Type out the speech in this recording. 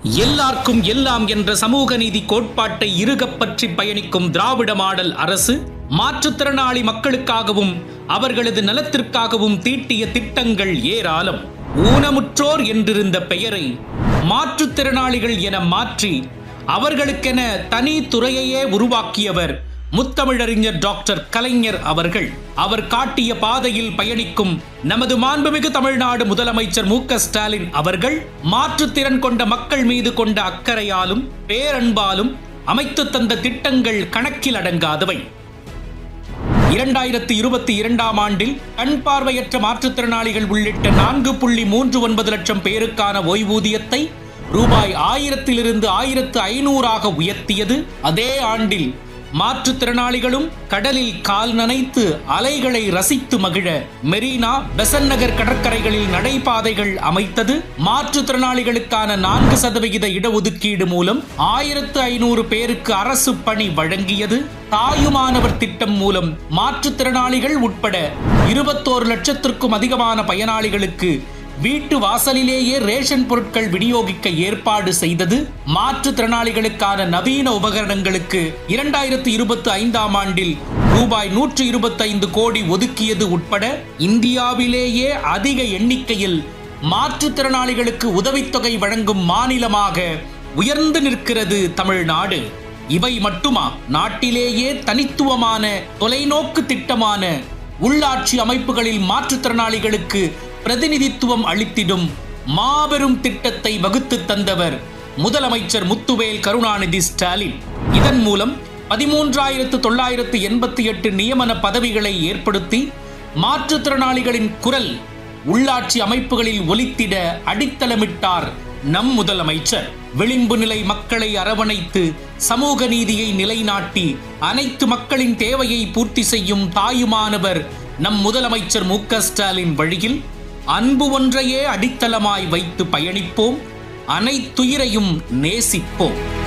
எல்லார்க்கும் எல்லாம் என்ற சமூக நீதி கோட்பாட்டை இறுகப் பற்றி பயணிக்கும் திராவிட மாடல் அரசு மாற்றுத்திறனாளி மக்களுக்காகவும் அவர்களது நலத்திற்காகவும் தீட்டிய திட்டங்கள் ஏராளம். ஊனமுற்றோர் என்றிருந்த பெயரை மாற்றுத்திறனாளிகள் என மாற்றி அவர்களுக்கென தனி துறையையே உருவாக்கியவர் முத்தமிழறிஞர் டாக்டர் கலைஞர் அவர்கள். அவர் காட்டிய பாதையில் பயணிக்கும் நமது மாண்புமிகு தமிழ்நாடு முதலமைச்சர் மு.க.ஸ்டாலின் அவர்கள் மாற்றுத்திறன் கொண்ட மக்கள் மீது கொண்ட அக்கறையாலும் பேரன்பாலும் அமைத்து தந்த திட்டங்கள் கணக்கில் அடங்காதவை. 2022ஆம் ஆண்டில் கண் பார்வையற்ற மாற்றுத்திறனாளிகள் உள்ளிட்ட 4.39 லட்சம் பேருக்கான ஓய்வூதியத்தை ரூபாய் 1000 1500 உயர்த்தியது. அதே ஆண்டில் மாற்றுத்திறனாளிகளும் கடலில் கால் நனைத்து அலைகளை ரசித்து மகிழ மெரினா, பெசன்ட் நகர் கடற்கரைகளில் நடைபாதைகள் அமைத்தது. மாற்றுத்திறனாளிகளுக்கான 4% இடஒதுக்கீடு மூலம் 1500 பேருக்கு அரசு பணி வழங்கியது. தாயுமானவர் திட்டம் மூலம் மாற்றுத்திறனாளிகள் உட்பட 21 லட்சத்திற்கும் அதிகமான பயனாளிகளுக்கு வீட்டு வாசலிலேயே ரேஷன் பொருட்கள் விநியோகிக்க ஏற்பாடு செய்தது. மாற்றுத்திறனாளிகளுக்கான நவீன உபகரணங்களுக்கு 2025ஆம் ஆண்டில் ரூபாய் 125 கோடி ஒதுக்கியது உட்பட இந்தியாவிலேயே அதிக எண்ணிக்கையில் மாற்றுத்திறனாளிகளுக்கு உதவித்தொகை வழங்கும் மாநிலமாக உயர்ந்து நிற்கிறது தமிழ்நாடு. இவை மட்டுமா, நாட்டிலேயே தனித்துவமான தொலைநோக்கு திட்டமான உள்ளாட்சி அமைப்புகளில் மாற்றுத்திறனாளிகளுக்கு பிரதிநிதித்துவம் அளித்திடும் மாபெரும் திட்டத்தை வகுத்து தந்தவர் முதலமைச்சர் முத்துவேல் கருணாநிதி ஸ்டாலின். இதன் மூலம் 13,988 நியமன பதவிகளை ஏற்படுத்தி மாற்றுத்திறனாளிகளின் குரல் உள்ளாட்சி அமைப்புகளில் ஒலித்திட அடித்தளமிட்டார் நம் முதலமைச்சர். விளிம்பு நிலை மக்களை அரவணைத்து சமூக நீதியை நிலைநாட்டி அனைத்து மக்களின் தேவையை பூர்த்தி செய்யும் தாயுமானவர் நம் முதலமைச்சர் மு.க.ஸ்டாலின் வழியில் அன்பு ஒன்றையே அடித்தளமாய் வைத்து பயணிப்போம். அனைத்துயிரையும் நேசிப்போம்.